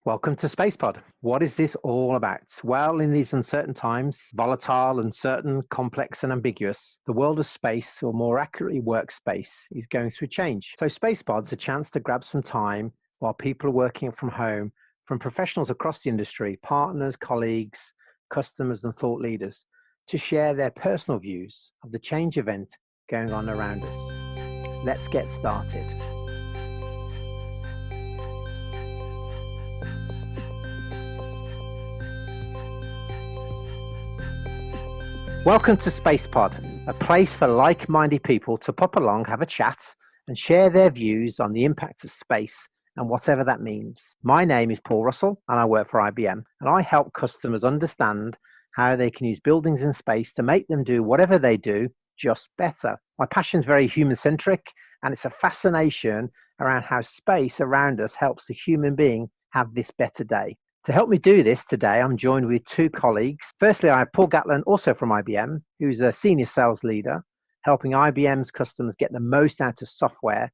Welcome to SpacePod. What is this all about? Well, in these uncertain times, volatile, uncertain, complex, and ambiguous, the world of space, or more accurately, workspace, is going through change. So, SpacePod's a chance to grab some time while people are working from home from professionals across the industry, partners, colleagues, customers, and thought leaders to share their personal views of the change event going on around us. Let's get started. Welcome to SpacePod, a place for like-minded people to pop along, have a chat, and share their views on the impact of space and whatever that means. My name is Paul Russell, and I work for IBM, and I help customers understand how they can use buildings in space to make them do whatever they do just better. My passion is very human-centric, and it's a fascination around how space around us helps the human being have this better day. To help me do this today, I'm joined with two colleagues. Firstly, I have Paul Gatlin, also from IBM, who's a senior sales leader, helping IBM's customers get the most out of software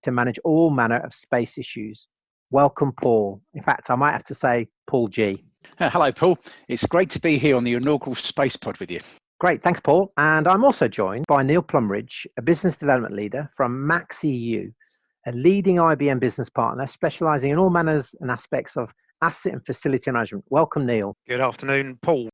to manage all manner of space issues. Welcome, Paul. In fact, I might have to say Paul G. Hello, Paul. It's great to be here on the inaugural SpacePod with you. Great, thanks, Paul. And I'm also joined by Neil Plumridge, a business development leader from Max EU, a leading IBM business partner specializing in all manners and aspects of asset and facility management. Welcome, Neil. Good afternoon, Paul.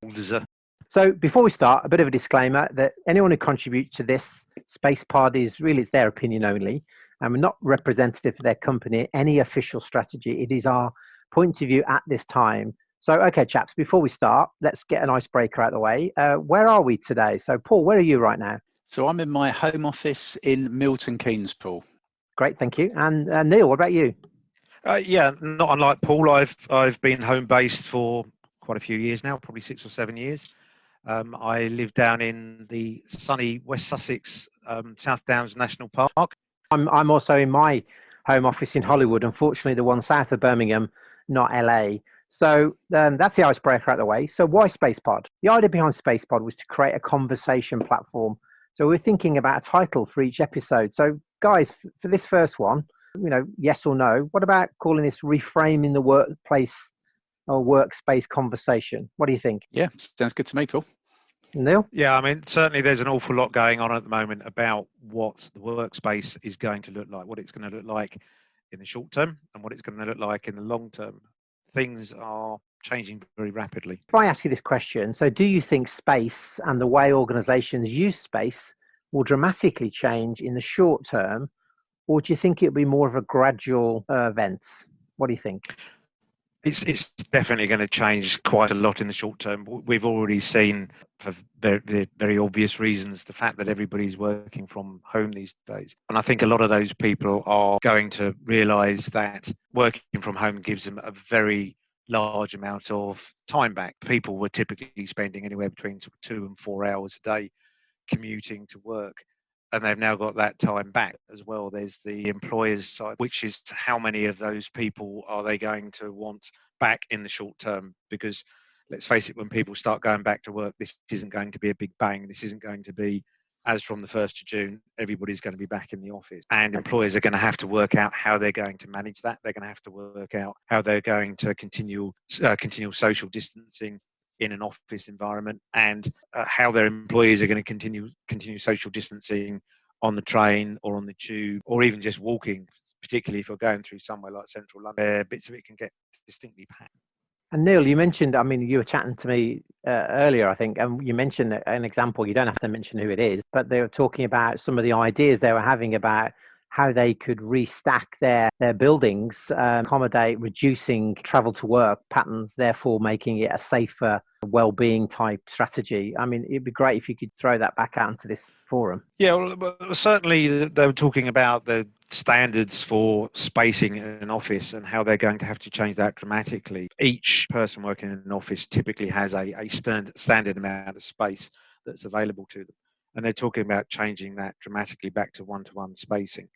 So before we start, a bit of a disclaimer that anyone who contributes to this SpacePod it's their opinion only, and we're not representative for their company, any official strategy. It is our point of view at this time. So, okay, chaps, before we start, let's get an icebreaker out of the way. Where are we today? So, Paul, where are you right now? So I'm in my home office in Milton Keynes, Paul. Great, thank you. And Neil, what about you? Yeah, not unlike Paul. I've been home based for quite a few years now, probably 6 or 7 years. I live down in the sunny West Sussex, South Downs National Park. I'm also in my home office in Hollywood, unfortunately the one south of Birmingham, not LA. So that's the icebreaker out of the way. So why SpacePod? The idea behind SpacePod was to create a conversation platform. So we're thinking about a title for each episode. So guys, for this first one, yes or no, what about calling this Reframing the Workplace or Workspace Conversation? What do you think? Yeah, sounds good to me, Paul. Neil? Yeah, I mean, certainly there's an awful lot going on at the moment about what the workspace is going to look like, what it's going to look like in the short term and what it's going to look like in the long term. Things are changing very rapidly. If I ask you this question, so do you think space and the way organizations use space will dramatically change in the short term, or do you think it'll be more of a gradual event? What do you think? It's definitely going to change quite a lot in the short term. We've already seen, for very, very obvious reasons, the fact that everybody's working from home these days. And I think a lot of those people are going to realise that working from home gives them a very large amount of time back. People were typically spending anywhere between 2 and 4 hours a day commuting to work. And they've now got that time back as well. There's the employer's side, which is how many of those people are they going to want back in the short term? Because let's face it, when people start going back to work, this isn't going to be a big bang. This isn't going to be, as from the 1st of June, everybody's going to be back in the office. And employers are going to have to work out how they're going to manage that. They're going to have to work out how they're going to continue social distancing in an office environment, and how their employees are going to continue social distancing on the train or on the tube, or even just walking, particularly if you're going through somewhere like central London, where bits of it can get distinctly packed. And Neil, you mentioned, you were chatting to me earlier, I think, and you mentioned an example. You don't have to mention who it is, but they were talking about some of the ideas they were having about how they could restack their buildings, accommodate reducing travel to work patterns, therefore making it a safer well-being type strategy. I mean, it'd be great if you could throw that back out into this forum. Yeah, well, certainly they were talking about the standards for spacing in an office and how they're going to have to change that dramatically. Each person working in an office typically has a standard amount of space that's available to them. And they're talking about changing that dramatically back to one-to-one spacing.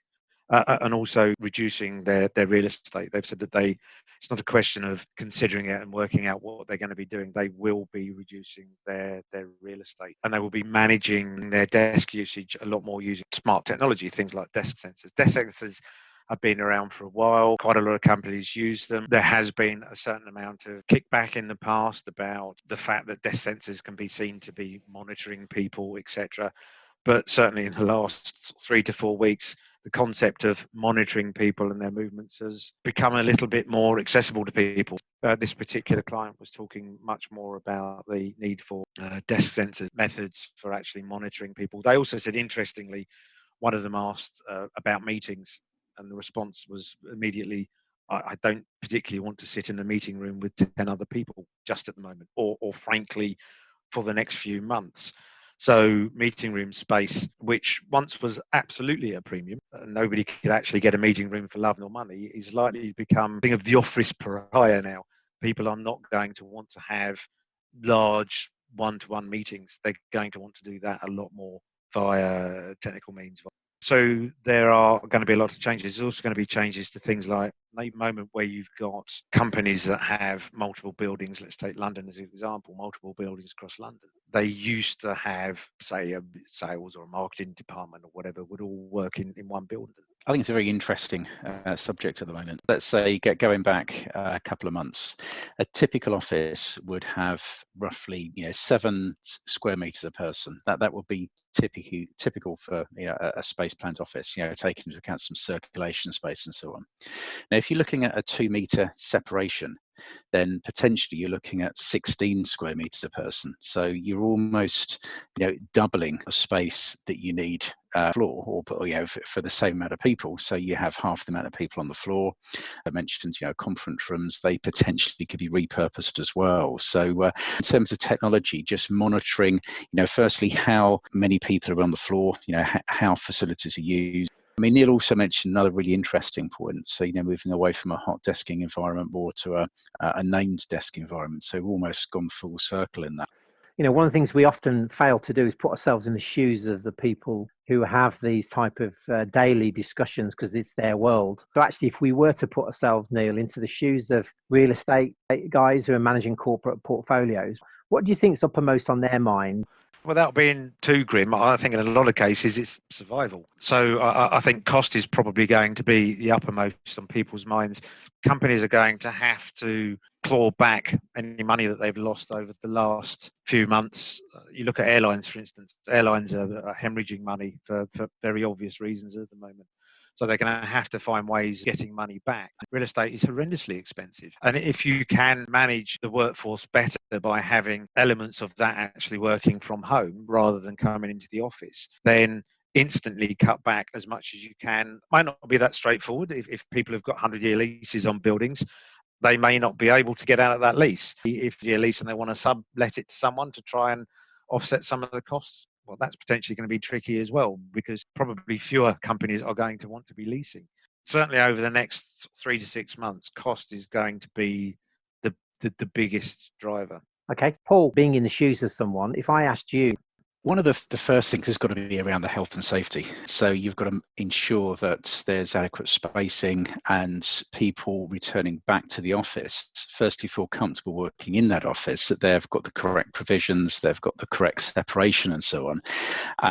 And also reducing their real estate. They've said that it's not a question of considering it and working out what they're going to be doing. They will be reducing their real estate, and they will be managing their desk usage a lot more using smart technology, things like desk sensors. Desk sensors have been around for a while. Quite a lot of companies use them. There has been a certain amount of kickback in the past about the fact that desk sensors can be seen to be monitoring people, etc. But certainly in the last 3 to 4 weeks, the concept of monitoring people and their movements has become a little bit more accessible to people. This particular client was talking much more about the need for desk sensor methods for actually monitoring people. They also said, interestingly, one of them asked about meetings, and the response was immediately, I don't particularly want to sit in the meeting room with 10 other people just at the moment, or frankly, for the next few months. So meeting room space, which once was absolutely a premium, and nobody could actually get a meeting room for love nor money, is likely to become a thing of the office pariah now. People are not going to want to have large one-to-one meetings. They're going to want to do that a lot more via technical means. So there are going to be a lot of changes. There's also going to be changes to things like the moment where you've got companies that have multiple buildings. Let's take London as an example, multiple buildings across London. They used to have, say, a sales or a marketing department or whatever would all work in one building. I think it's a very interesting subject at the moment. Let's say going back a couple of months, a typical office would have roughly 7 square meters a person. That would be typical for a space planned office. Taking into account some circulation space and so on. Now, if you're looking at a 2-meter separation, then potentially you're looking at 16 square meters a person. So you're almost doubling the space that you need floor, or for the same amount of people. So you have half the amount of people on the floor. I mentioned conference rooms, they potentially could be repurposed as well. So in terms of technology, just monitoring firstly how many people are on the floor, how facilities are used. I mean, Neil also mentioned another really interesting point. So, moving away from a hot desking environment more to a named desk environment. So we've almost gone full circle in that. One of the things we often fail to do is put ourselves in the shoes of the people who have these type of daily discussions because it's their world. So actually, if we were to put ourselves, Neil, into the shoes of real estate guys who are managing corporate portfolios, what do you think is uppermost on their mind? Without being too grim, I think in a lot of cases it's survival. So I think cost is probably going to be the uppermost on people's minds. Companies are going to have to claw back any money that they've lost over the last few months. You look at airlines, for instance. Airlines are hemorrhaging money for very obvious reasons at the moment. So they're going to have to find ways of getting money back. Real estate is horrendously expensive. And if you can manage the workforce better by having elements of that actually working from home rather than coming into the office, then instantly cut back as much as you can. Might not be that straightforward. If people have got 100-year leases on buildings, they may not be able to get out of that lease. If you're lease and they want to sublet it to someone to try and offset some of the costs, well, that's potentially going to be tricky as well, because probably fewer companies are going to want to be leasing. Certainly over the next 3 to 6 months, cost is going to be the biggest driver. Okay, Paul, being in the shoes of someone, if I asked you, one of the first things has got to be around the health and safety. So you've got to ensure that there's adequate spacing and people returning back to the office firstly feel comfortable working in that office, that they've got the correct provisions, they've got the correct separation and so on.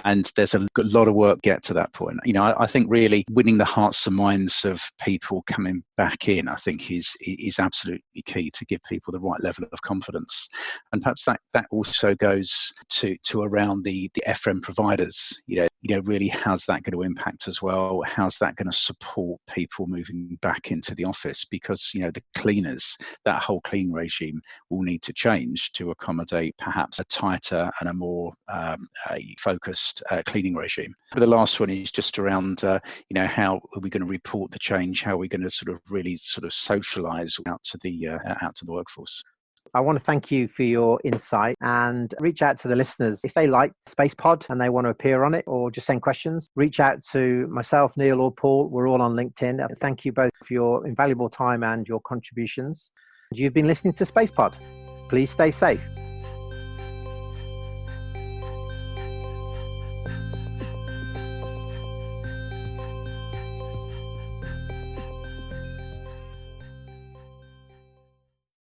And there's a lot of work to get to that point. I think really winning the hearts and minds of people coming back in, I think is absolutely key to give people the right level of confidence. And perhaps that also goes to around the FM providers, really how's that going to impact as well? How's that going to support people moving back into the office? Because, the cleaners, that whole clean regime will need to change to accommodate perhaps a tighter and a more focused cleaning regime. But the last one is just around, how are we going to report the change? How are we going to sort of really sort of socialize out to the workforce? I want to thank you for your insight and reach out to the listeners. If they like Space Pod and they want to appear on it or just send questions, reach out to myself, Neil, or Paul. We're all on LinkedIn. Thank you both for your invaluable time and your contributions. You've been listening to Space Pod. Please stay safe.